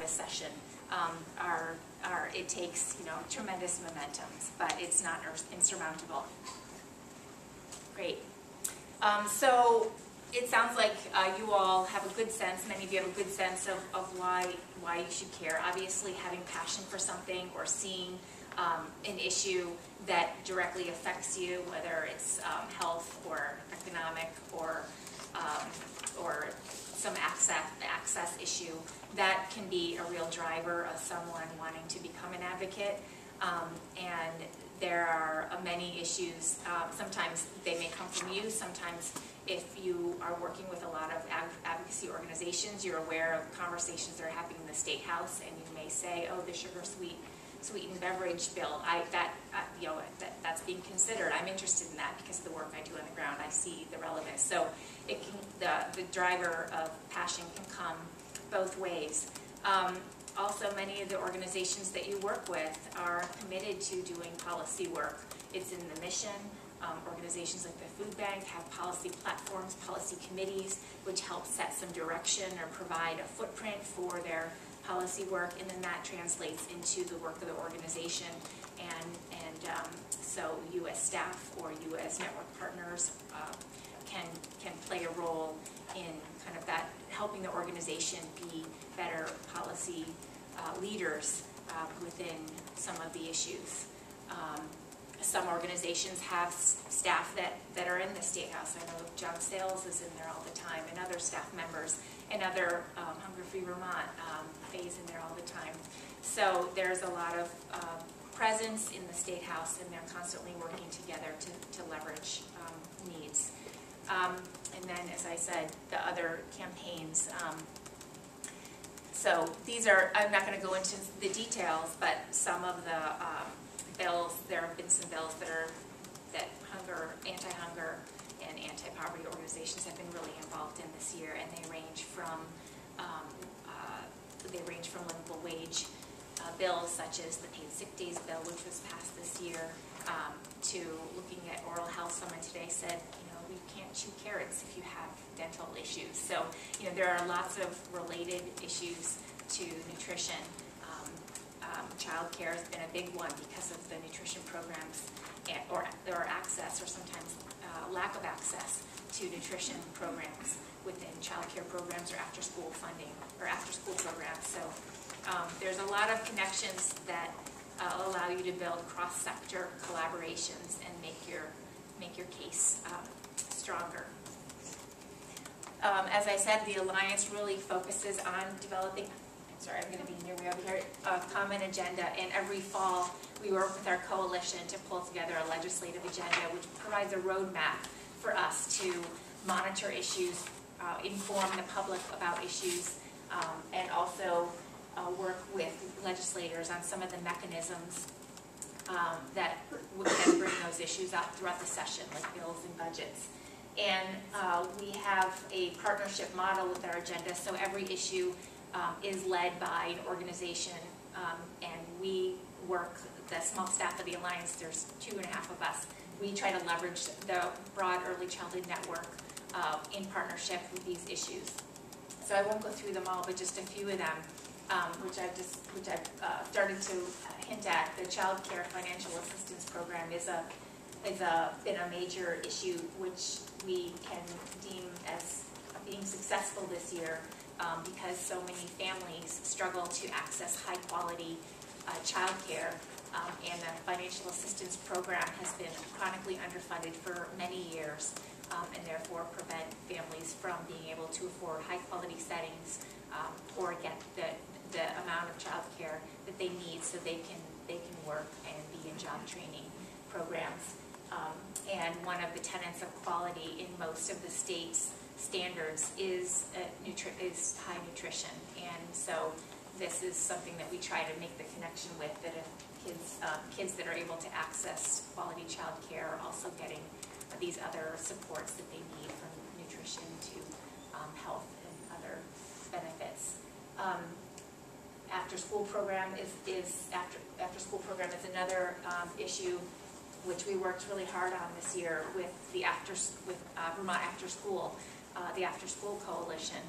a session it takes tremendous momentums, but it's not insurmountable. Great. So it sounds like you all have a good sense, many of you have a good sense of why you should care. Obviously, having passion for something or seeing an issue that directly affects you, whether it's health or economic or some access issue, that can be a real driver of someone wanting to become an advocate. And there are many issues. Sometimes they may come from you. Sometimes if you are working with a lot of advocacy organizations, you're aware of conversations that are happening in the State House, and you may say, oh, the sweetened beverage bill, that's being considered. I'm interested in that because of the work I do on the ground. I see the relevance. So the driver of passion can come both ways. Also, many of the organizations that you work with are committed to doing policy work. It's in the mission. Organizations like the Foodbank have policy platforms, policy committees, which help set some direction or provide a footprint for their policy work, and then that translates into the work of the organization. And so you as staff or you as network partners can play a role in kind of that, helping the organization be better policy leaders within some of the issues. Some organizations have staff that are in the State House. I know John Sales is in there all the time, and other staff members, and other Hunger Free Vermont Faye's in there all the time. So there's a lot of presence in the State House, and they're constantly working together to leverage needs. And then, as I said, the other campaigns. So these are, I'm not going to go into the details, but some of the bills, there have been some bills that anti-hunger and anti-poverty organizations have been really involved in this year, and they range from livable wage bills such as the paid sick days bill, which was passed this year, to looking at oral health. Someone today said, you can't chew carrots if you have dental issues. So, there are lots of related issues to nutrition. Child care has been a big one because of the nutrition programs or access, or sometimes lack of access to nutrition programs within child care programs or after-school funding or after-school programs. So there's a lot of connections that allow you to build cross-sector collaborations and make your case stronger. As I said, the Alliance really focuses on developing, I'm going to be way over here, a common agenda, and every fall we work with our coalition to pull together a legislative agenda which provides a roadmap for us to monitor issues, inform the public about issues, and also work with legislators on some of the mechanisms that would then bring those issues out throughout the session, like bills and budgets. And we have a partnership model with our agenda, so every issue is led by an organization, and we work, the small staff of the Alliance, there's 2.5 of us. We try to leverage the broad early childhood network in partnership with these issues. So I won't go through them all, but just a few of them, which I've started to hint at. The Child Care Financial Assistance Program been a major issue, which we can deem as being successful this year. Because so many families struggle to access high-quality child care, and the financial assistance program has been chronically underfunded for many years, and therefore prevent families from being able to afford high-quality settings or get the amount of child care that they need so they can work and be in job training programs. And one of the tenets of quality in most of the states' standards is high nutrition, and so this is something that we try to make the connection with, that if kids that are able to access quality child care are also getting these other supports that they need, from nutrition to health and other benefits. After-school program is another issue which we worked really hard on this year with Vermont After School, the After School Coalition,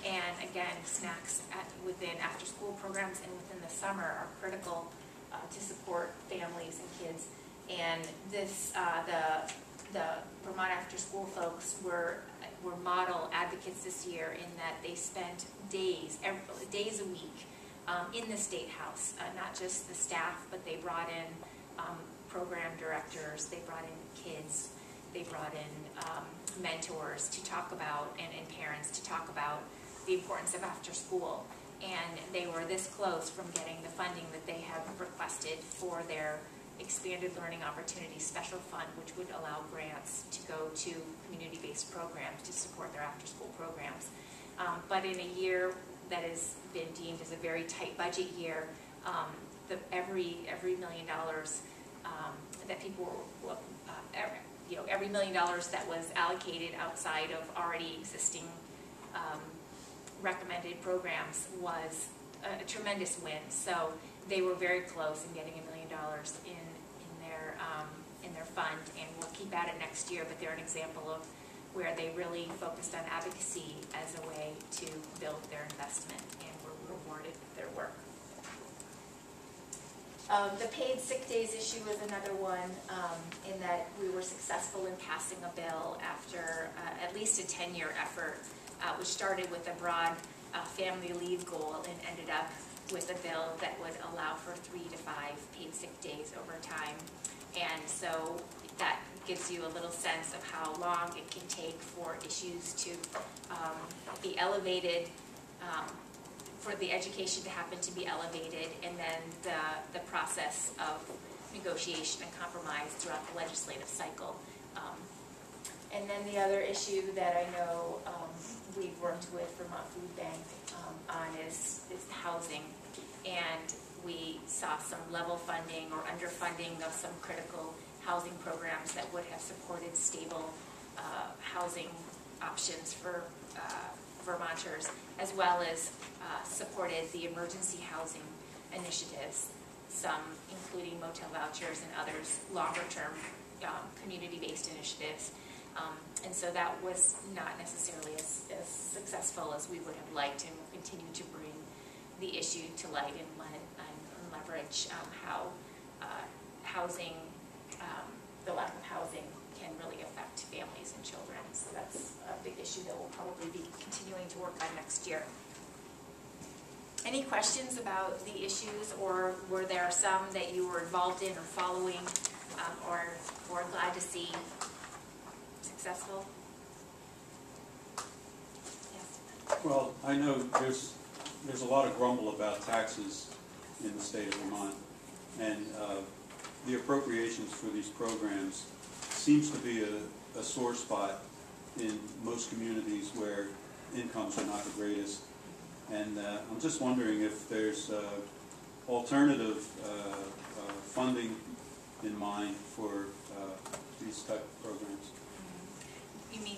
And again, snacks within after-school programs and within the summer are critical to support families and kids. And this, the Vermont after-school folks were model advocates this year in that they spent days a week in the State House, not just the staff, but they brought in program directors, they brought in kids, they brought in mentors to talk about, and parents to talk about the importance of after school. And they were this close from getting the funding that they have requested for their Expanded Learning Opportunities Special Fund, which would allow grants to go to community-based programs to support their after-school programs. But in a year that has been deemed as a very tight budget year, every $1 million that people, every $1 million that was allocated outside of already existing recommended programs was a tremendous win. So they were very close in getting $1 million in their fund, and we'll keep at it next year. But they're an example of where they really focused on advocacy as a way to build their investment, and were rewarded for their work. The paid sick days issue is another one, in that we were successful in passing a bill after at least a 10-year effort, which started with a broad family leave goal and ended up with a bill that would allow for 3 to 5 paid sick days over time. And so that gives you a little sense of how long it can take for issues to be elevated, for the education to happen to be elevated, and then the process of negotiation and compromise throughout the legislative cycle. And then the other issue that I know we've worked with Vermont Foodbank on is housing. And we saw some level funding or underfunding of some critical housing programs that would have supported stable housing options for Vermonters, as well as supported the emergency housing initiatives, some including motel vouchers and others, longer-term community-based initiatives. And so that was not necessarily as successful as we would have liked, and will continue to bring the issue to light and leverage how housing, the lack of housing, can really affect families and children. So that's a big issue that we'll probably be continuing to work on next year. Any questions about the issues, or were there some that you were involved in or following, or glad to see successful? Yes. Well, I know there's a lot of grumble about taxes in the state of Vermont, and the appropriations for these programs seems to be a sore spot in most communities where incomes are not the greatest. And I'm just wondering if there's alternative funding in mind for these type of programs. You mean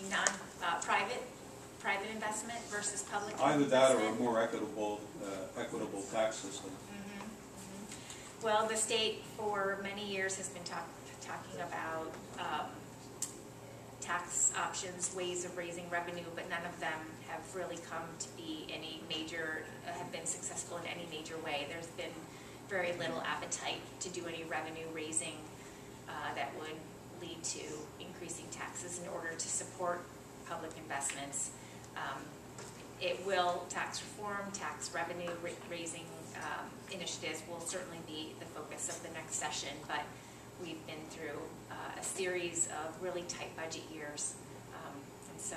private investment versus public Either investment? that or a more equitable tax system. Well, the state for many years has been talking about tax options, ways of raising revenue, but none of them have really come to be any major, have been successful in any major way. There's been very little appetite to do any revenue raising that would lead to increasing taxes in order to support public investments. Tax reform, tax revenue raising initiatives will certainly be the focus of the next session, but we've been through a series of really tight budget years, and so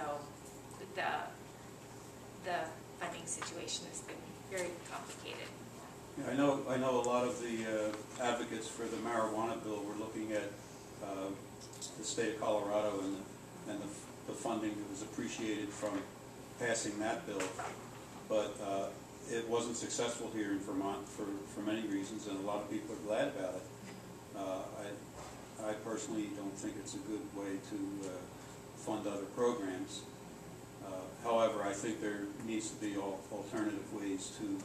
the funding situation has been very complicated. Yeah, I know a lot of the advocates for the marijuana bill were looking at the state of Colorado and the funding that was appreciated from passing that bill, but it wasn't successful here in Vermont for many reasons, and a lot of people are glad about it. I personally don't think it's a good way to fund other programs. However, I think there needs to be alternative ways to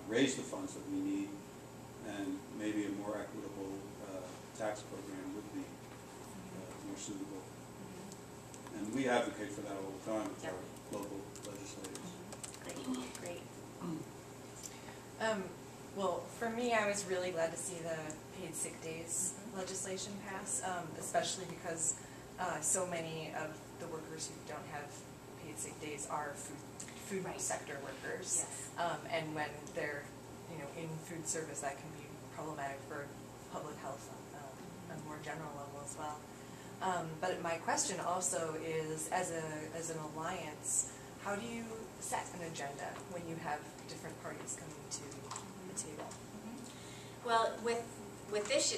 raise the funds that we need, and maybe a more equitable tax program would be more suitable. And we advocate for that all the time with our local legislators. Great. Well, for me, I was really glad to see the paid sick days legislation pass, especially because so many of the workers who don't have paid sick days are food Right. sector workers. Yes. And when they're, in food service, that can be problematic for public health on a more general level as well. But my question also is, as an alliance, how do you set an agenda when you have different parties coming to the table? Well, with this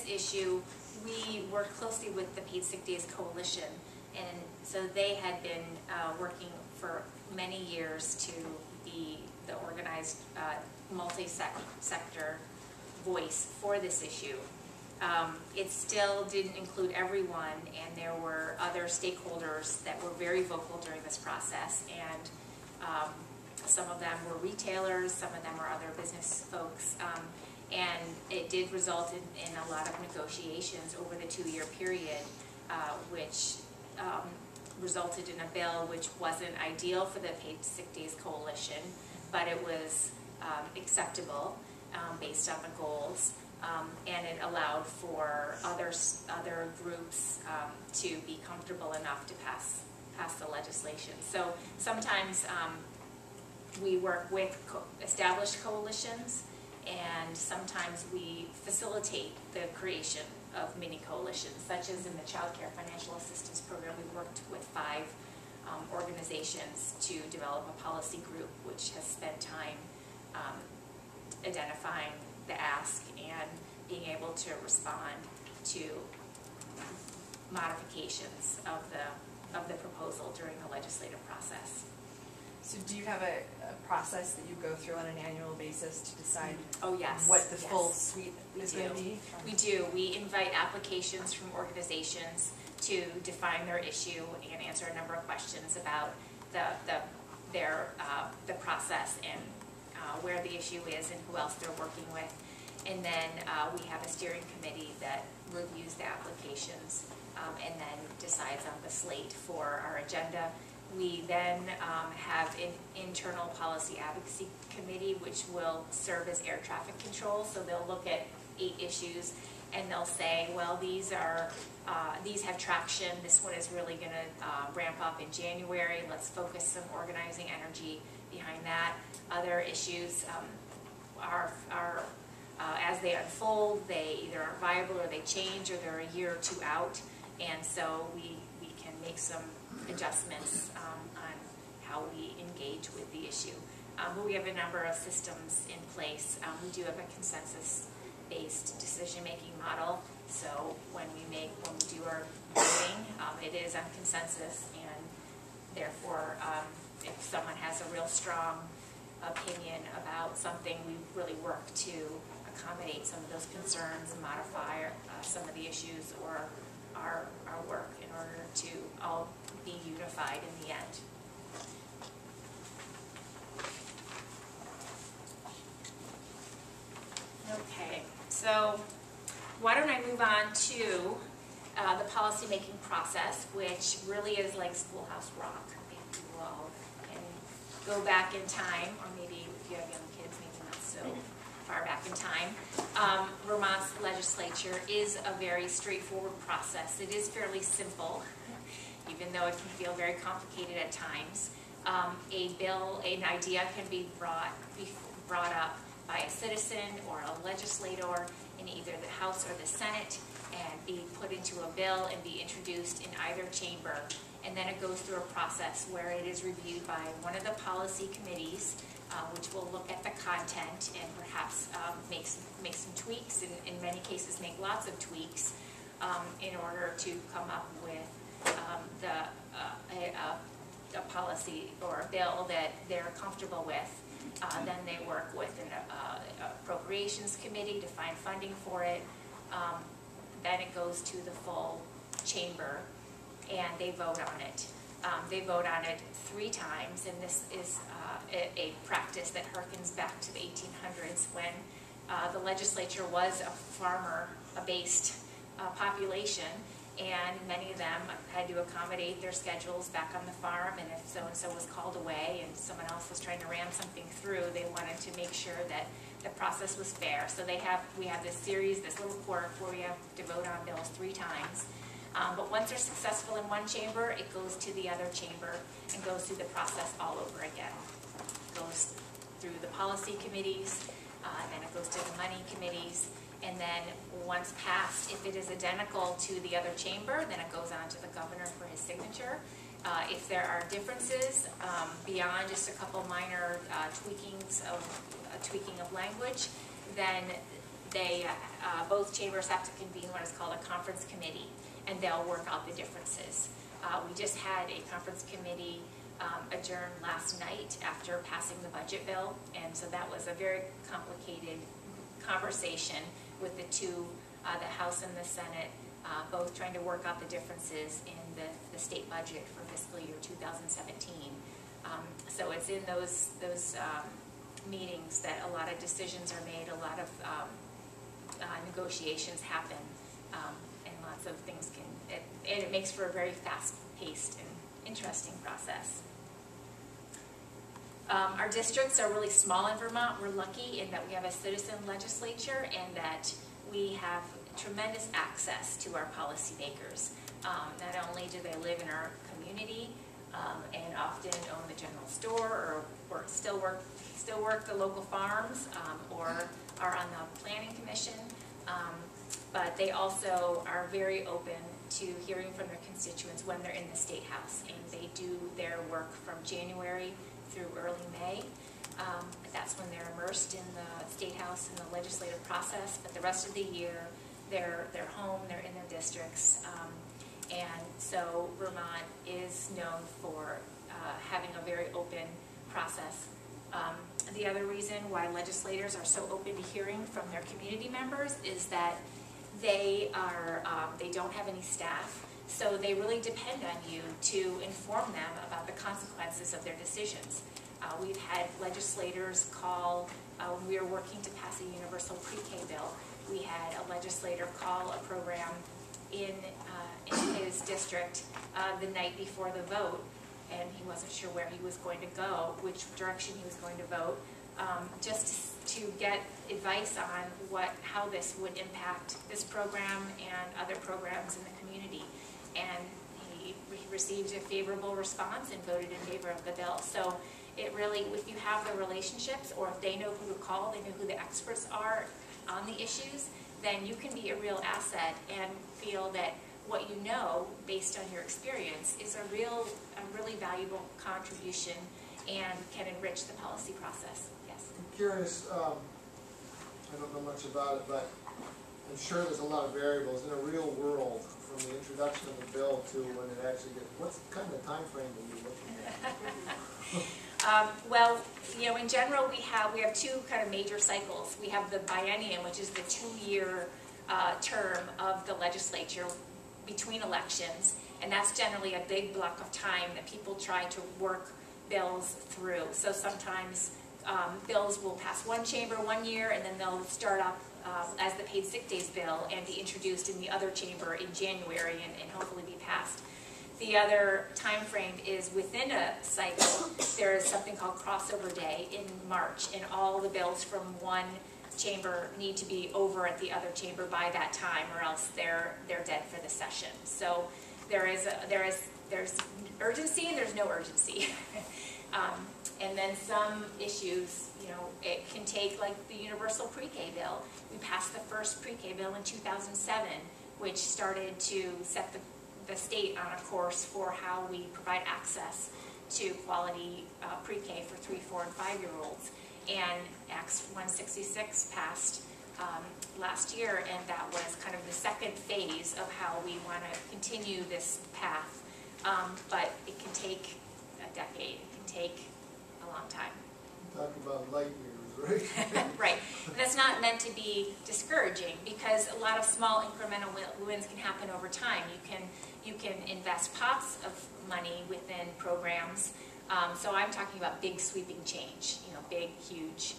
issue, we worked closely with the Paid Sick Days Coalition, and so they had been working for many years to be the organized multi-sector voice for this issue. It still didn't include everyone, and there were other stakeholders that were very vocal during this process, and some of them were retailers, some of them were other business folks, and it did result in a lot of negotiations over the 2-year period, which resulted in a bill which wasn't ideal for the Paid Sick Days Coalition, but it was acceptable based on the goals. And it allowed for other groups to be comfortable enough to pass the legislation. So sometimes we work with established coalitions, and sometimes we facilitate the creation of mini coalitions, such as in the Child Care Financial Assistance Program. We worked with 5 organizations to develop a policy group, which has spent time identifying the ask and being able to respond to modifications of the proposal during the legislative process. So do you have a process that you go through on an annual basis to decide what the full suite is going to be? We do. We invite applications from organizations to define their issue and answer a number of questions about the process and where the issue is and who else they're working with. And then we have a steering committee that reviews the applications and then decides on the slate for our agenda. We then have an internal policy advocacy committee which will serve as air traffic control. So they'll look at 8 issues and they'll say, well, these have traction. This one is really going to ramp up in January. Let's focus some organizing energy behind that. Other issues are as they unfold, they either aren't viable or they change or they're a year or 2 out. And so we can make some adjustments on how we engage with the issue. But we have a number of systems in place. We do have a consensus-based decision-making model. So when we do our voting, it is on consensus, and therefore, if someone has a real strong opinion about something, we really work to accommodate some of those concerns, modify some of the issues or our work in order to all be unified in the end. Okay, so why don't I move on to the policymaking process, which really is like Schoolhouse Rock. Maybe you all can go back in time, or maybe if you have young kids, maybe not so far back in time. Vermont's legislature is a very straightforward process. It is fairly simple, even though it can feel very complicated at times. An idea can be brought up by a citizen or a legislator in either the House or the Senate and be put into a bill and be introduced in either chamber. And then it goes through a process where it is reviewed by one of the policy committees, which will look at the content and perhaps make some tweaks, and in many cases make lots of tweaks in order to come up with a policy or a bill that they're comfortable with. Then they work with an appropriations committee to find funding for it. Then it goes to the full chamber and they vote on it. They vote on it 3 times, and this is a practice that harkens back to the 1800s when the legislature was a farmer-based population, and many of them had to accommodate their schedules back on the farm, and if so-and-so was called away and someone else was trying to ram something through, they wanted to make sure that the process was fair. So we have this series, this little quirk where we have to vote on bills 3 times. But once they're successful in one chamber, it goes to the other chamber and goes through the process all over again. It goes through the policy committees, and then it goes to the money committees, and then once passed, if it is identical to the other chamber, then it goes on to the governor for his signature. If there are differences beyond just a couple minor tweaking of language, then they both chambers have to convene what is called a conference committee, and they'll work out the differences. We just had a conference committee adjourned last night after passing the budget bill, and so that was a very complicated conversation with the two, the House and the Senate, both trying to work out the differences in the state budget for fiscal year 2017. So it's in those meetings that a lot of decisions are made, a lot of negotiations happen, and lots of things and it makes for a very fast-paced and interesting process. Our districts are really small in Vermont. We're lucky in that we have a citizen legislature and that we have tremendous access to our policymakers. Not only do they live in our community and often own the general store or still work the local farms or are on the planning commission, but they also are very open to hearing from their constituents when they're in the State House, and they do their work from January through early May. That's when they're immersed in the State House and the legislative process, but the rest of the year they're home, they're in their districts, and so Vermont is known for having a very open process. The other reason why legislators are so open to hearing from their community members is that they don't have any staff, so they really depend on you to inform them about the consequences of their decisions. We've had legislators call, when we were working to pass a universal pre-K bill, we had a legislator call a program in his district the night before the vote, and he wasn't sure where he was going to go, which direction he was going to vote, just to get advice on how this would impact this program and other programs in the community. And he received a favorable response and voted in favor of the bill. So it really, if you have the relationships, or if they know who to call, they know who the experts are on the issues, then you can be a real asset and feel that what you know, based on your experience, is a really valuable contribution and can enrich the policy process. Yes? I'm curious, I don't know much about it, but I'm sure there's a lot of variables in a real world from the introduction of the bill to when it actually gets, what's kind of time frame are you looking at? Well, in general, we have 2 kind of major cycles. We have the biennium, which is the 2-year term of the legislature between elections, and that's generally a big block of time that people try to work bills through. So sometimes bills will pass one chamber 1 year, and then they'll start up as the paid sick days bill and be introduced in the other chamber in January and hopefully be passed. The other time frame is within a cycle. There is something called crossover day in March, and all the bills from one chamber need to be over at the other chamber by that time, or else they're dead for the session. So there's urgency and there's no urgency. And then some issues, it can take, like the universal pre-K bill. We passed the first pre-K bill in 2007, which started to set the state on a course for how we provide access to quality pre-K for 3, 4, and 5-year-olds. And Act 166 passed last year, and that was kind of the second phase of how we want to continue this path. But it can take a decade. It can take a long time. Talk about light years, right? Right. But that's not meant to be discouraging, because a lot of small incremental wins can happen over time. You can invest pots of money within programs. So I'm talking about big sweeping change, big, huge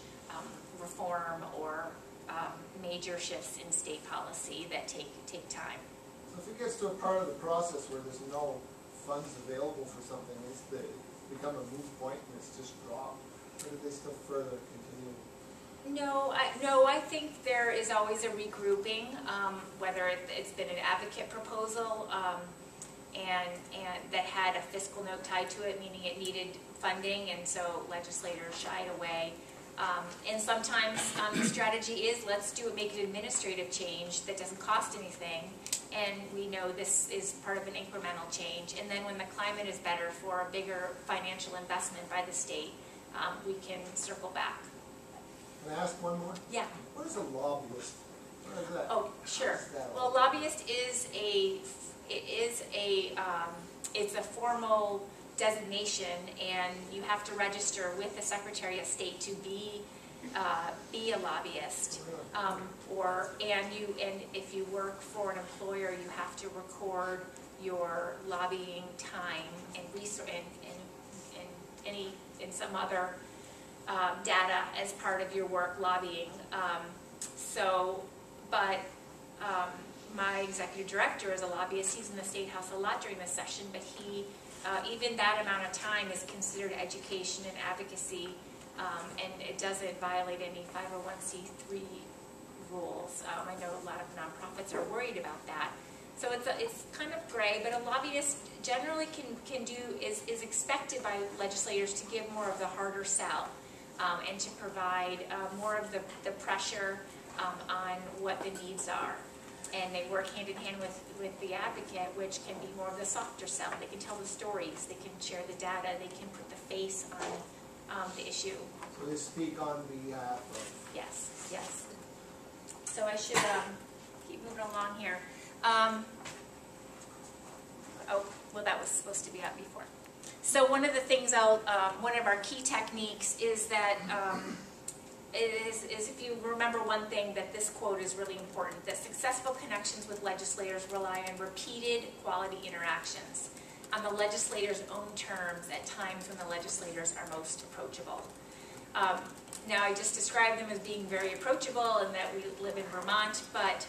reform or major shifts in state policy that take time. So if it gets to a part of the process where there's no funds available for something, it's become a moot point and it's just dropped, or do they still further continue? No, I think there is always a regrouping, whether it's been an advocate proposal and that had a fiscal note tied to it, meaning it needed funding, and so legislators shied away. And sometimes the strategy is, let's make an administrative change that doesn't cost anything, and we know this is part of an incremental change. And then when the climate is better for a bigger financial investment by the state, we can circle back. Can I ask one more? Yeah. What is a lobbyist? What is that? Oh, sure. What's that? Well, lobbyist is it's a formal designation, and you have to register with the Secretary of State to be a lobbyist. And if you work for an employer, you have to record your lobbying time and some other data as part of your work lobbying. My executive director is a lobbyist. He's in the State House a lot during this session, but even that amount of time is considered education and advocacy, and it doesn't violate any 501c3 rules. I know a lot of nonprofits are worried about that. So it's kind of gray, but a lobbyist generally is expected by legislators to give more of the harder sell, and to provide more of the pressure on what the needs are. And they work hand in hand with the advocate, which can be more of the softer sell. They can tell the stories, they can share the data, they can put the face on the issue. So they speak on behalf of... Yes, yes. So I should keep moving along here. That was supposed to be out before. So one of the things one of our key techniques is that is if you remember one thing, that this quote is really important, that successful connections with legislators rely on repeated quality interactions on the legislator's own terms at times when the legislators are most approachable. Now, I just described them as being very approachable and that we live in Vermont, but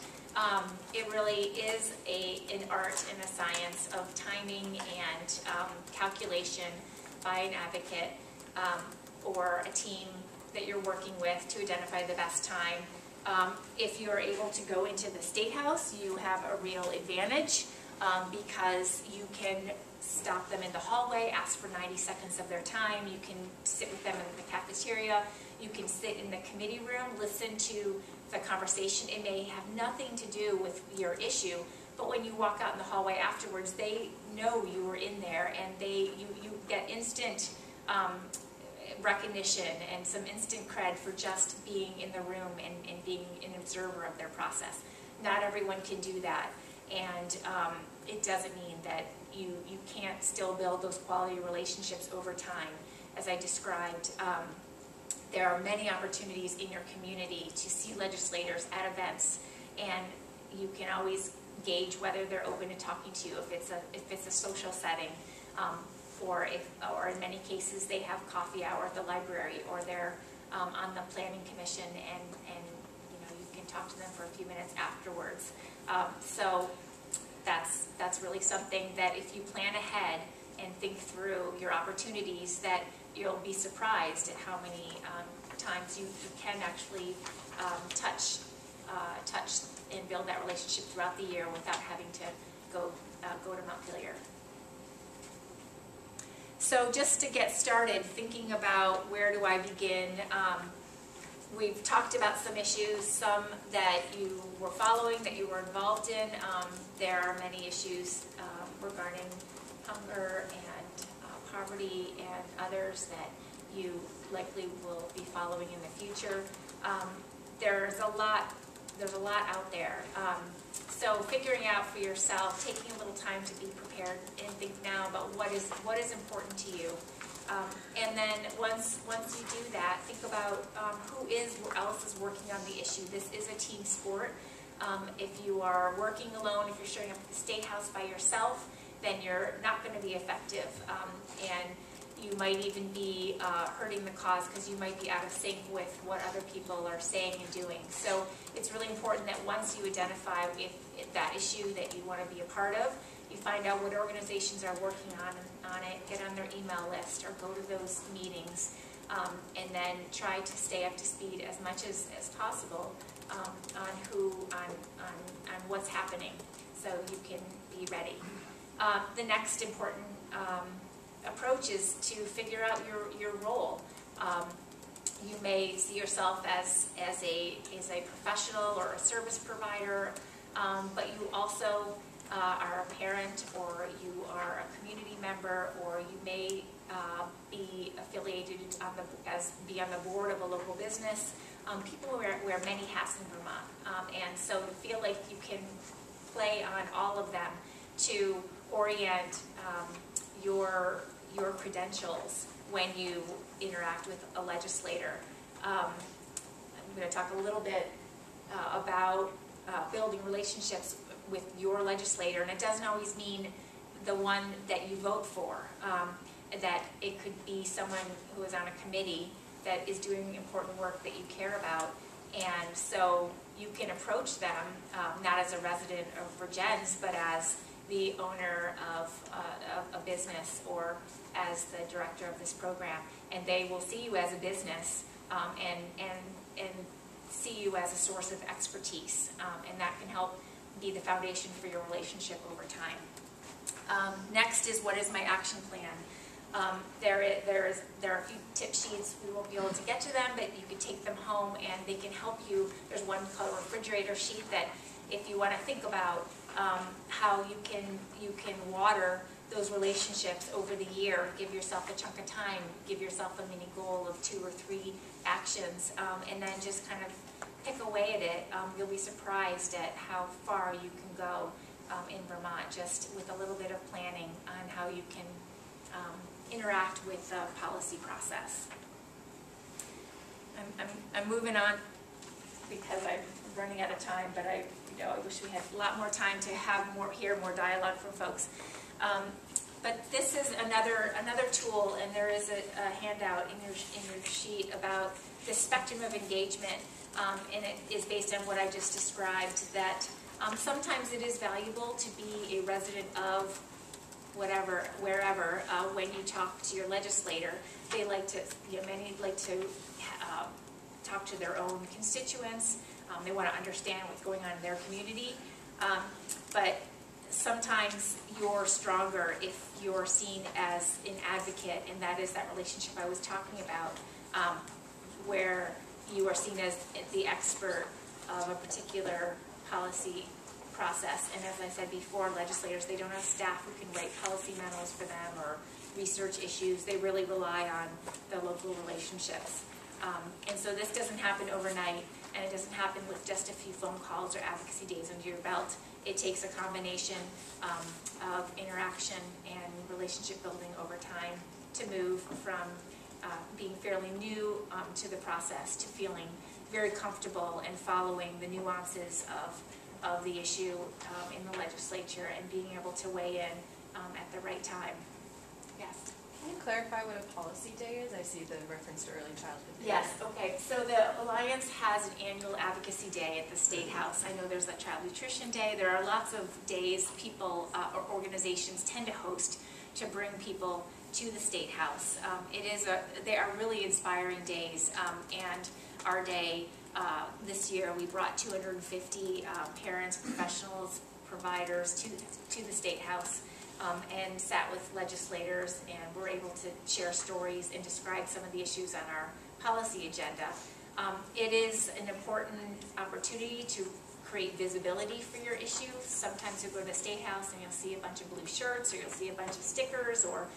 it really is an art and a science of timing and calculation by an advocate or a team that you're working with to identify the best time. If you're able to go into the State House, you have a real advantage because you can stop them in the hallway, ask for 90 seconds of their time, you can sit with them in the cafeteria, you can sit in the committee room, listen to the conversation. It may have nothing to do with your issue, but when you walk out in the hallway afterwards, they know you were in there, and you get instant recognition and some instant cred for just being in the room and being an observer of their process. Not everyone can do that, and it doesn't mean that you can't still build those quality relationships over time. As I described, there are many opportunities in your community to see legislators at events, and you can always gauge whether they're open to talking to you if it's a social setting, or in many cases they have coffee hour at the library, or they're on the planning commission, and you can talk to them for a few minutes afterwards. So that's really something that if you plan ahead and think through your opportunities, that you'll be surprised at how many times you can actually touch and build that relationship throughout the year without having to go to Montpelier. So just to get started, thinking about where do I begin, we've talked about some issues, some that you were following, that you were involved in. There are many issues regarding hunger and poverty and others that you likely will be following in the future. There's a lot out there. So figuring out for yourself, taking a little time to be prepared and think now about what is important to you. And then once you do that, think about who else is working on the issue. This is a team sport. If you are working alone, if you're showing up at the State House by yourself, then you're not going to be effective. And you might even be hurting the cause because you might be out of sync with what other people are saying and doing. So it's really important that once you identify if that issue that you want to be a part of, you find out what organizations are working on it, get on their email list or go to those meetings, and then try to stay up to speed as much as possible on what's happening so you can be ready. The next important approach is to figure out your role. You may see yourself as a professional or a service provider, but you also are a parent, or you are a community member, or you may be affiliated be on the board of a local business. People wear many hats in Vermont, and so to feel like you can play on all of them to orient your credentials when you interact with a legislator. I'm going to talk a little bit about building relationships with your legislator, and it doesn't always mean the one that you vote for. That it could be someone who is on a committee that is doing important work that you care about, and so you can approach them not as a resident of Virgins, but as the owner of a business or as the director of this program, and they will see you as a business and see you as a source of expertise, and that can help be the foundation for your relationship over time. Next is, what is my action plan? There are a few tip sheets. We won't be able to get to them, but you can take them home and they can help you. There's one called a refrigerator sheet that, if you want to think about how you can water those relationships over the year, give yourself a chunk of time, give yourself a mini goal of 2 or 3 actions, and then just kind of pick away at it. You'll be surprised at how far you can go in Vermont just with a little bit of planning on how you can interact with the policy process. I'm moving on because I'm running out of time, but I wish we had a lot more time to hear more dialogue from folks. But this is another tool, and there is a handout in your sheet about the spectrum of engagement, and it is based on what I just described. That sometimes it is valuable to be a resident of wherever, when you talk to your legislator. They like to, many like to talk to their own constituents. They want to understand what's going on in their community. But sometimes you're stronger if you're seen as an advocate, and that is that relationship I was talking about, where you are seen as the expert of a particular policy process. And as I said before, legislators, they don't have staff who can write policy memos for them or research issues. They really rely on the local relationships. And so this doesn't happen overnight, and it doesn't happen with just a few phone calls or advocacy days under your belt. It takes a combination of interaction and relationship building over time to move from being fairly new to the process to feeling very comfortable and following the nuances of the issue in the legislature and being able to weigh in at the right time. Yes? Can you clarify what a policy day is? I see the reference to early childhood day. Yes, okay. So the Alliance has an annual advocacy day at the State House. I know there's a Child Nutrition Day. There are lots of days people or organizations tend to host to bring people to the State House. They are really inspiring days, and our day this year we brought 250 parents, professionals, providers to the State House. And sat with legislators, and were able to share stories and describe some of the issues on our policy agenda. It is an important opportunity to create visibility for your issue. Sometimes you'll go to the State House and you'll see a bunch of blue shirts, or you'll see a bunch of stickers, or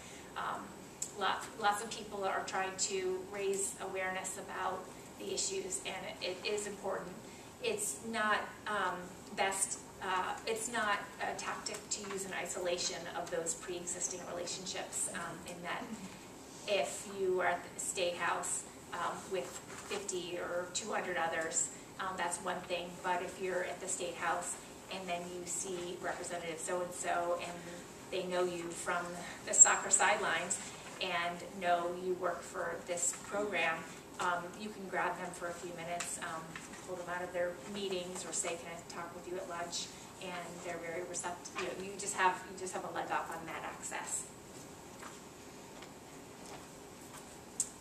lots of people are trying to raise awareness about the issues, and it is important. It's not it's not a tactic to use in isolation of those pre-existing relationships, in that if you are at the State House with 50 or 200 others, that's one thing. But if you're at the State House and then you see Representative so-and-so and they know you from the soccer sidelines, and know you work for this program, you can grab them for a few minutes, pull them out of their meetings, or say, can I talk with you at lunch? And they're very receptive. You just have a leg up on that access.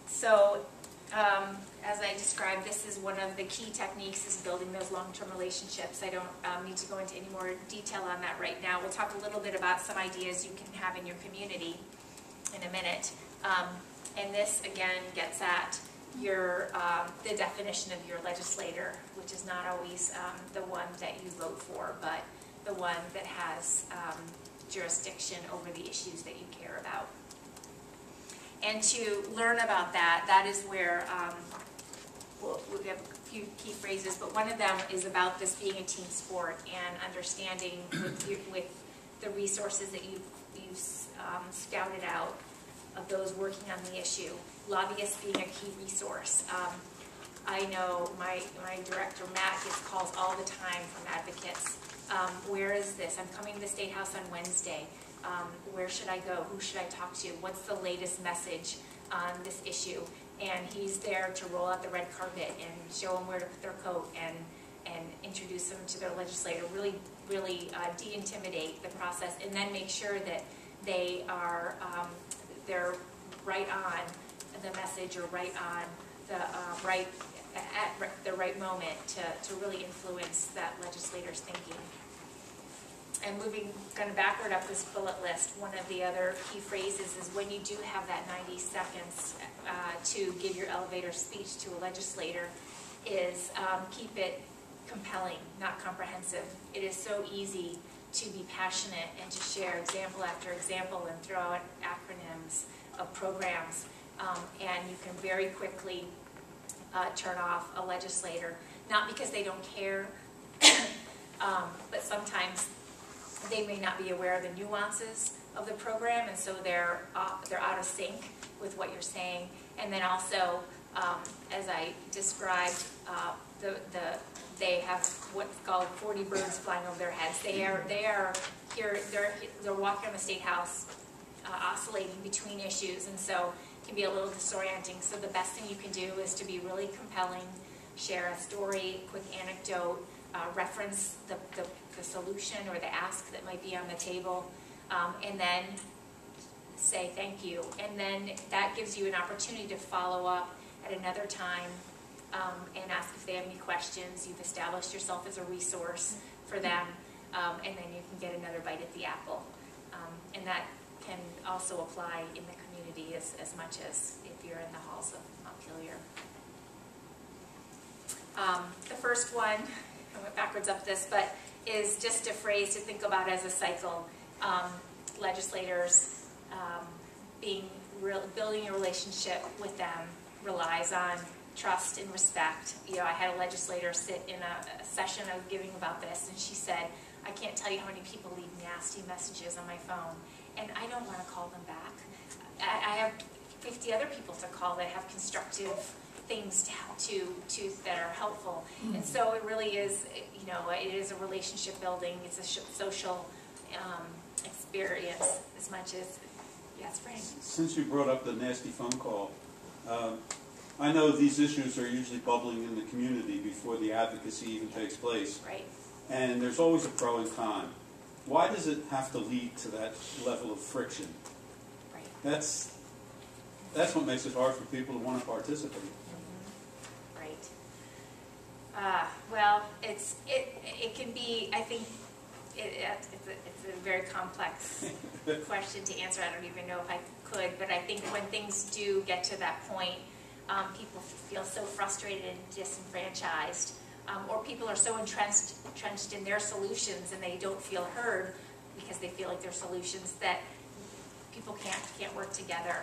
So, as I described, this is one of the key techniques, is building those long-term relationships. I don't need to go into any more detail on that right now. We'll talk a little bit about some ideas you can have in your community in a minute. And this, again, gets at your the definition of your legislator, which is not always the one that you vote for, but the one that has jurisdiction over the issues that you care about. And to learn about that, that is where we have a few key phrases, but one of them is about this being a team sport and understanding with the resources that you've scouted out of those working on the issue. Lobbyists being a key resource. I know my director, Matt, gets calls all the time from advocates. Where is this? I'm coming to the State House on Wednesday. Where should I go? Who should I talk to? What's the latest message on this issue? And he's there to roll out the red carpet and show them where to put their coat and introduce them to their legislator, really de-intimidate the process, and then make sure that they are they're right on the message, or right on the at the right moment to really influence that legislator's thinking. And moving kind of backward up this bullet list, one of the other key phrases is when you do have that 90 seconds to give your elevator speech to a legislator, is keep it compelling, not comprehensive. It is so easy to be passionate and to share example after example and throw out acronyms of programs, and you can very quickly turn off a legislator, not because they don't care, but sometimes they may not be aware of the nuances of the program, and so they're out of sync with what you're saying. And then also, as I described, they have what's called 40 birds flying over their heads. They are here. They're walking on the State House, oscillating between issues, and so it can be a little disorienting. So the best thing you can do is to be really compelling, share a story, quick anecdote, reference the solution or the ask that might be on the table, and then say thank you. And then that gives you an opportunity to follow up at another time and ask if they have any questions. You've established yourself as a resource for them, and then you can get another bite at the apple. And that can also apply in the community as much as if you're in the halls of Montpelier. The first one, I went backwards up this, but is just a phrase to think about as a cycle. Legislators building a relationship with them relies on trust and respect. You know, I had a legislator sit in a session I was giving about this, and she said, I can't tell you how many people leave nasty messages on my phone, and I don't want to call them back. I have 50 other people to call that have constructive things to help that are helpful. Mm-hmm. And so it really is, you know, it is a relationship building. It's a social experience as much as, yes, Frank? Since you brought up the nasty phone call, I know these issues are usually bubbling in the community before the advocacy even takes place. Right. And there's always a pro and con. Why does it have to lead to that level of friction? Right. That's what makes it hard for people to want to participate. Mm-hmm. Right. Well, it can be, I think, it's a very complex question to answer. I don't even know if I could, but I think when things do get to that point, people feel so frustrated and disenfranchised, or people are so entrenched in their solutions and they don't feel heard because they feel like they're solutions, that people can't work together.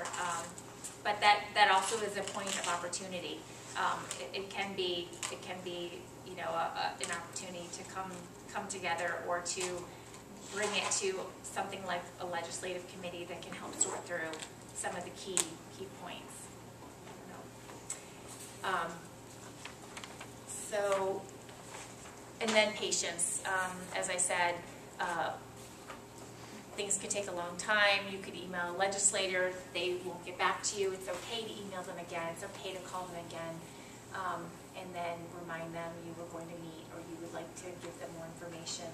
But that also is a point of opportunity. It can be you know, an opportunity to come together, or to bring it to something like a legislative committee that can help sort through some of the key points. So, and then patience. As I said, things could take a long time. You could email a legislator, they won't get back to you. It's okay to email them again, it's okay to call them again, and then remind them you were going to meet or you would like to give them more information.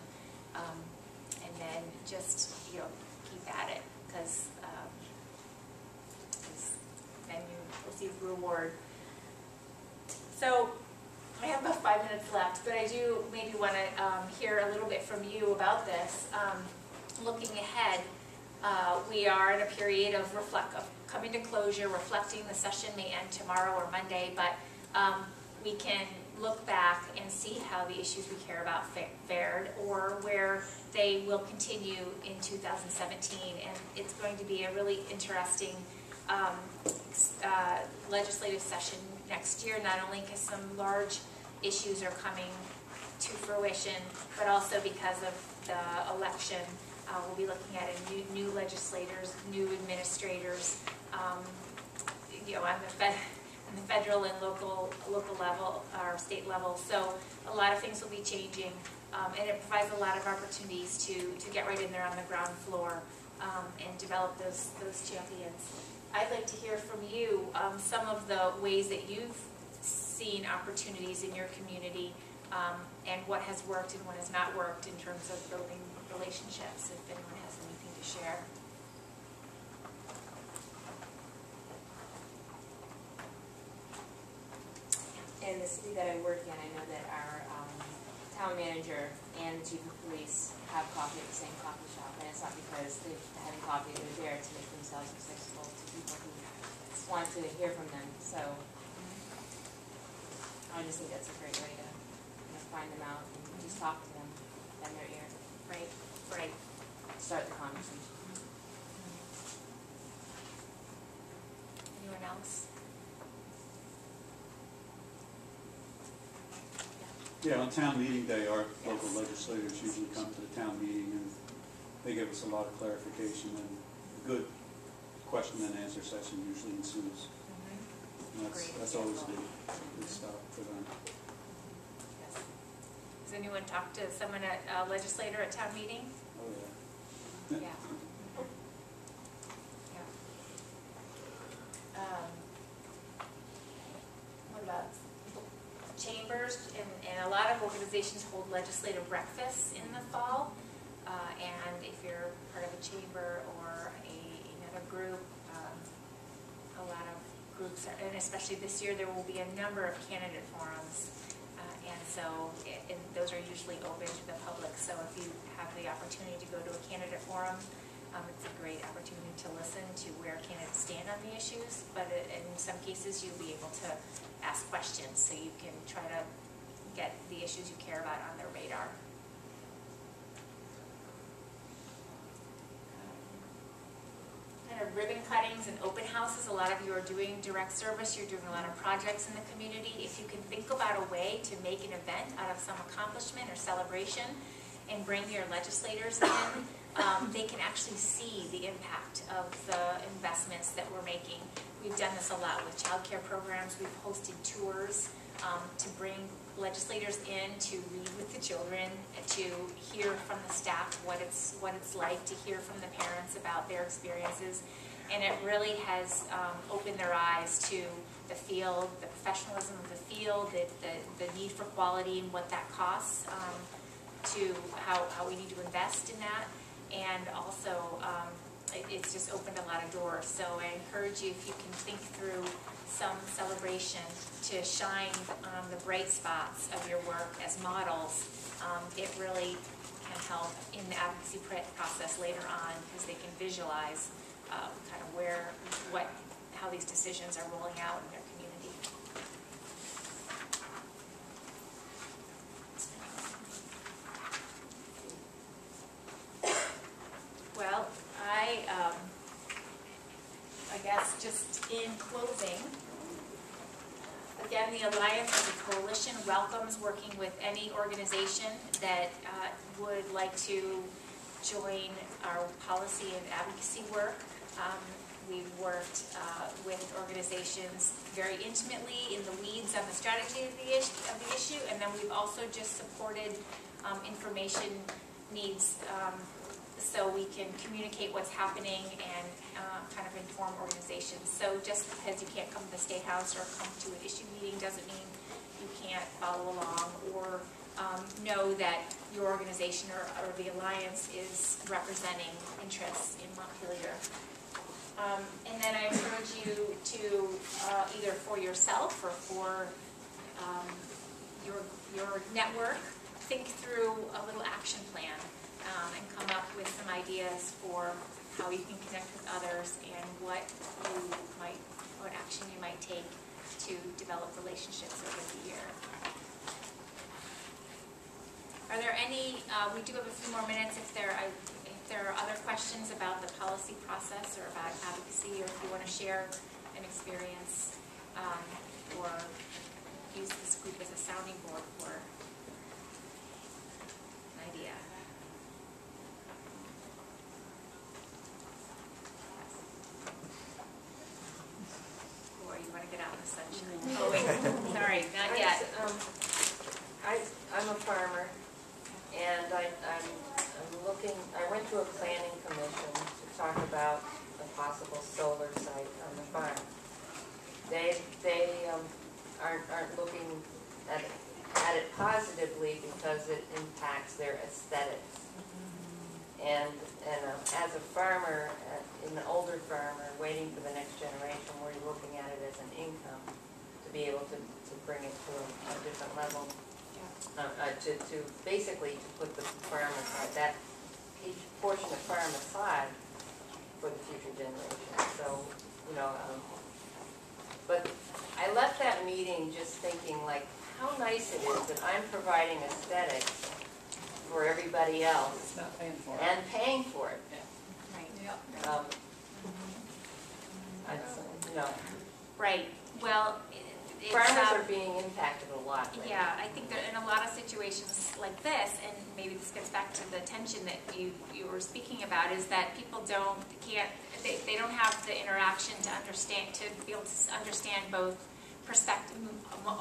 And then just, you know, keep at it, because then you will see reward. So I have about 5 minutes left, but I do maybe want to hear a little bit from you about this. Looking ahead, we are in a period of coming to closure, reflecting. The session may end tomorrow or Monday, but we can look back and see how the issues we care about fared, or where they will continue in 2017. And it's going to be a really interesting legislative session next year, not only because some large issues are coming to fruition, but also because of the election. We'll be looking at new legislators, new administrators, you know, on the federal and local level or state level. So a lot of things will be changing, and it provides a lot of opportunities to get right in there on the ground floor and develop those champions. I'd like to hear from you some of the ways that you've seen opportunities in your community, and what has worked and what has not worked in terms of building relationships, if anyone has anything to share. In the city that I work in, I know that our town manager and the chief of police have coffee at the same coffee shop, and it's not because they're having coffee, they're there to make themselves accessible to people who want to hear from them. So I just think that's a great way to find them out and just talk to them, bend their ear. Right. Start the conversation. Anyone else? Yeah, on town meeting day, our local legislators usually come to the town meeting and they give us a lot of clarification, and a good question and answer session usually ensues. And that's always good stuff for them. Yes. Has anyone talked to someone at a legislator at town meeting? Oh, yeah. Yeah. What about chambers? And a lot of organizations hold legislative breakfasts in the fall. And if you're part of a chamber or another group, a lot of groups, and especially this year, there will be a number of candidate forums. And so those are usually open to the public. So if you have the opportunity to go to a candidate forum, it's a great opportunity to listen to where candidates stand on the issues. But in some cases, you'll be able to ask questions, so you can try to get the issues you care about on their radar. Kind of ribbon cuttings and open houses. A lot of you are doing direct service. You're doing a lot of projects in the community. If you can think about a way to make an event out of some accomplishment or celebration and bring your legislators in, they can actually see the impact of the investments that we're making. We've done this a lot with child care programs. We've hosted tours to bring legislators in to read with the children, to hear from the staff what it's like, to hear from the parents about their experiences. And it really has opened their eyes to the field, the professionalism of the field, the need for quality and what that costs, to how we need to invest in that. And also, it's just opened a lot of doors. So I encourage you, if you can think through some celebration to shine the bright spots of your work as models, it really can help in the advocacy process later on, because they can visualize kind of how these decisions are rolling out in their community. Well, I guess just in closing, again, the Alliance as a coalition welcomes working with any organization that would like to join our policy and advocacy work. We've worked with organizations very intimately in the weeds on the strategy of the issue, and then we've also just supported information needs so we can communicate what's happening and kind of inform organizations. So just because you can't come to the State House or come to an issue meeting doesn't mean you can't follow along or know that your organization or the Alliance is representing interests in Montpelier. And then I encourage you to either for yourself or for your network, think through a little action plan and come up with some ideas for how you can connect with others and what action you might take to develop relationships over the year. Are there any, we do have a few more minutes if there are other questions about the policy process or about advocacy, or if you want to share an experience or use this group as a sounding board for an idea. Or you want to get out in the sunshine? Oh wait, sorry, not yet. I'm a farmer, and I'm looking. I went to a planning commission to talk about a possible solar site on the farm. They aren't looking at it positively because it impacts their aesthetics. And as a farmer, an older farmer waiting for the next generation, we're looking at it as an income to be able to bring it to a different level. To basically to put the farm aside, that portion of farm aside for the future generation. So, but I left that meeting just thinking, like, how nice it is that I'm providing aesthetics for everybody else Not paying for it. and paying for it. Right. Right. Well, it's, farmers are being impacted a lot. Right yeah, I think that in a lot of situations like this, and maybe this gets back to the tension that you were speaking about, is that people they don't have the interaction to be able to understand both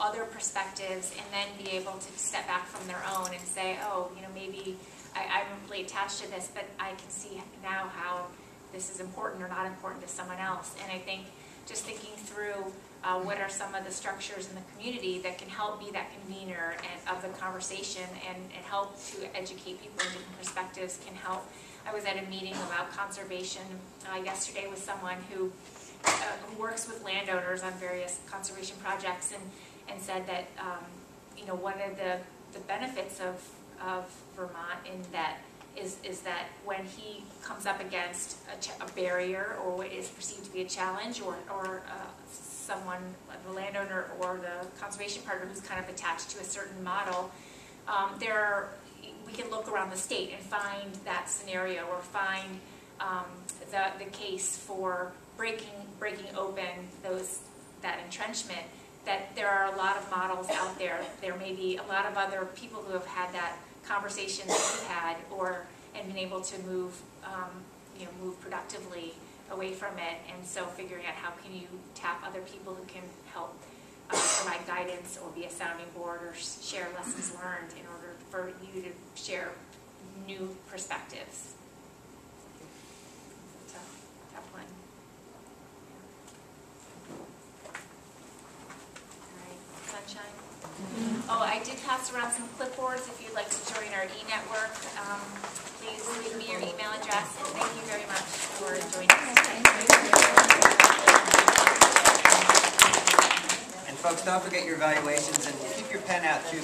other perspectives, and then be able to step back from their own and say, oh, maybe I'm really attached to this, but I can see now how this is important or not important to someone else. And I think just thinking through what are some of the structures in the community that can help be that convener of the conversation and help to educate people in different perspectives can help. I was at a meeting about conservation yesterday with someone who works with landowners on various conservation projects and said that one of the benefits of Vermont in that is that when he comes up against a barrier or what is perceived to be a challenge or someone, the landowner or the conservation partner who's kind of attached to a certain model, we can look around the state and find that scenario or find the case for breaking open that entrenchment. That there are a lot of models out there. There may be a lot of other people who have had that conversation that you had, and been able to move productively away from it. And so figuring out how can you tap other people who can help provide guidance or be a sounding board or share lessons learned in order for you to share new perspectives. It's a tough one. All right, sunshine. Oh, I did pass around some clipboards if you'd like to join our e-network. Please leave me your email address, and thank you very much for joining us today. And folks, don't forget your evaluations, and keep your pen out too.